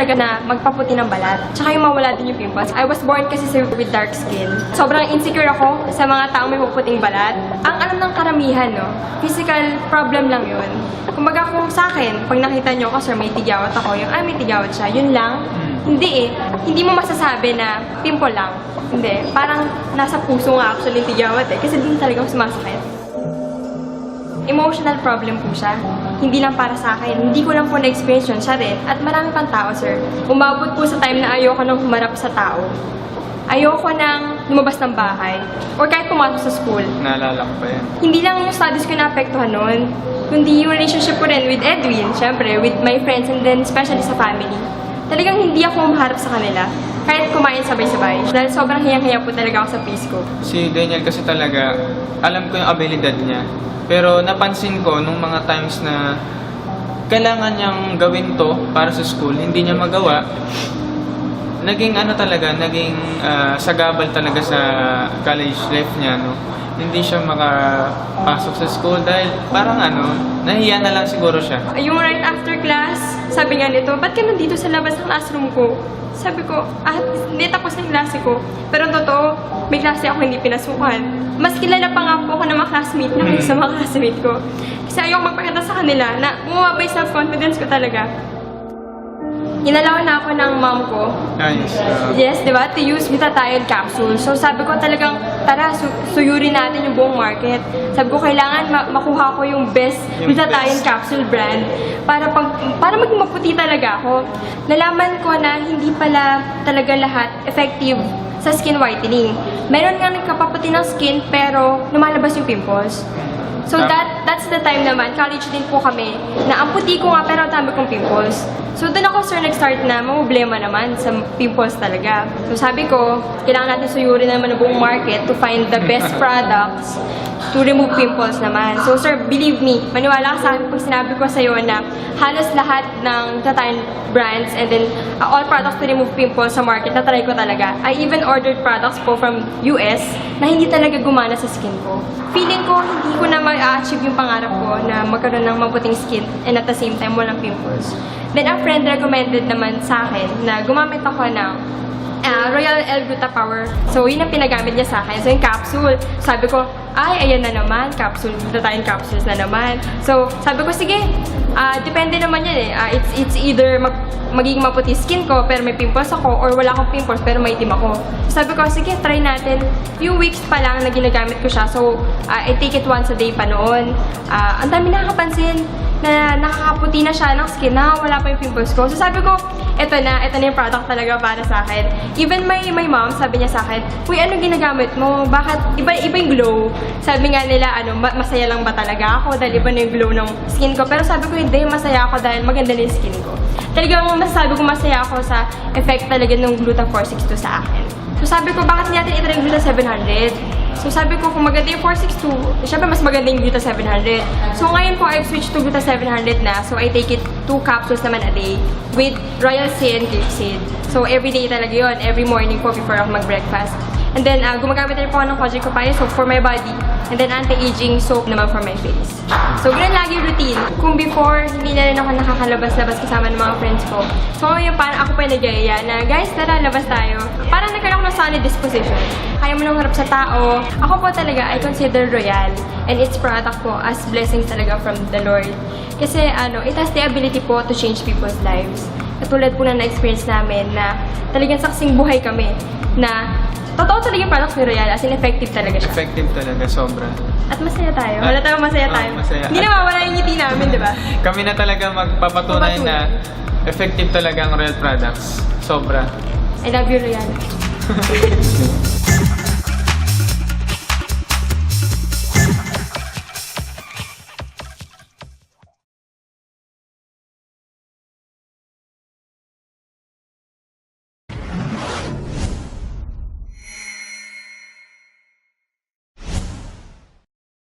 talaga na magpaputi ng balat. Tsaka yung mawala din yung pimples. I was born kasi with dark skin. Sobrang insecure ako sa mga taong may puputing balat. Ang alam ng karamihan, no? Physical problem lang yun. Kumbaga kung sa akin, pag nakita nyo ako, sir, may tigawat ako, yung, may tigawat siya, yun lang. Hindi Hindi mo masasabi na pimple lang. Hindi. Parang nasa puso nga actually yung tigawat kasi din talaga sumasakit. Emotional problem po siya. Hindi lang para sa akin. Hindi ko lang po na-experience yun. Siya rin. At marami pang tao, sir. Umabot po sa time na ayoko nang humarap sa tao. Ayoko nang lumabas ng bahay. Or kahit pumasok sa school. Naalala ko pa yan. Hindi lang yung studies ko na-apektuhan nun, kundi yung relationship ko rin with Edwin, syempre, with my friends, and then especially sa family. Talagang hindi ako humaharap sa kanila. Kahit kumain sabay-sabay. Dahil sobrang hiyang-hiya po talaga ako sa face ko. Si Daniel kasi talaga, alam ko yung abilidad niya. Pero napansin ko nung mga times na kailangan niyang gawin to para sa school, hindi niya magawa. Naging naging sagabal talaga sa college life niya, no? Hindi siya makapasok sa school dahil parang nahiya na lang siguro siya. Yung right after class, sabi nga nito, ba't ka nandito sa labas ng classroom ko? Sabi ko, hindi tapos ng klase ko. Pero totoo, may klase ako hindi pinasukan. Mas kilala pa nga po ako ng mga classmate na kaysa mga classmate ko. Kasi ayoko magpakita sa kanila na bumabay self-confidence ko talaga. Inalawan na ako ng mom ko. Yes, di ba? To use glutathione capsule. So sabi ko talagang, tara, suyurin natin yung buong market. Sabi ko, kailangan makuha ko yung best glutathione capsule brand para maging maputi talaga ako. Nalaman ko na hindi pala talaga lahat effective sa skin whitening. Meron nga nagkapaputi ng skin pero lumalabas yung pimples. So that's the time naman, college din po kami, na ang puti ko nga pero ang dami kong pimples. So doon ako, sir, nag-start na mamblema naman sa pimples talaga. So sabi ko, kailangan natin suyurin naman ang buong market to find the best products to remove pimples naman. So sir, believe me, maniwala ka sa akin pag sinabi ko sa'yo na halos lahat ng glutathione brands and then all products to remove pimples sa market, na-try ko talaga. I even ordered products po from US na hindi talaga gumana sa skin ko. Feeling ko, hindi ko na ma-achieve yung pangarap ko na magkaroon ng maputing skin and at the same time walang pimples. Then a friend recommended naman sa akin na gumamit ako ng Royal L-Gluta Power. So yun ang pinagamit niya sa akin. So yung capsule, sabi ko, ayan na naman, capsule, glutathione capsules na naman. So sabi ko, sige, depende naman yan it's either magiging maputi skin ko pero may pimples ako or wala akong pimples pero may itim ako. So sabi ko, sige, try natin. Few weeks pa lang na ginagamit ko siya. So I take it once a day pa noon. Ang dami nakakapansin na nakakaputi na siya ng skin na wala pa yung pimples ko. So sabi ko, ito na yung product talaga para sa akin. Even my mom, sabi niya sa akin, uy, ano ginagamit mo? Bakit iba yung glow? Sabi nga nila, masaya lang ba talaga ako dahil iba na yung glow ng skin ko? Pero sabi ko, hindi, masaya ako dahil maganda na yung skin ko. Talagang masasabi ko masaya ako sa effect talaga ng Gluta 462 sa akin. So sabi ko, bakit hindi natin itry yung Gluta 700? So sabi ko, kung maganda yung 462, syempre mas maganda yung Gluta 700. So ngayon po, I've switched to Gluta 700 na. So I take it 2 capsules naman a day with Royal C and Grapeseed. So everyday talaga yun. Every morning po before ako mag-breakfast. And then gumagamit rin po ako ng Kojic Papaya soap for my body. And then anti-aging soap naman for my face. So ganun lagi yung routine. Kung before, hindi na rin ako nakakalabas-labas kasama ng mga friends ko. So ngayon parang ako pa yung nag-iaya na, guys, tara, labas tayo. Parang nagkaroon ako ng sunny disposition. Kaya mo nang harap sa tao. Ako po talaga, I consider Royal and its product po as blessings talaga from the Lord. Kasi it has the ability po to change people's lives. Katulad po na na-experience namin na talagang saksing buhay kami na totoo talaga yung product ni Royal, as in effective talaga siya. Effective talaga, sobra. At masaya tayo. Wala tayong masaya tayo. Masaya. Hindi nawawala yung ngiti namin, di ba? Kami na talaga magpapatunay na effective talaga ang Royal products. Sobra. I love you, Royal.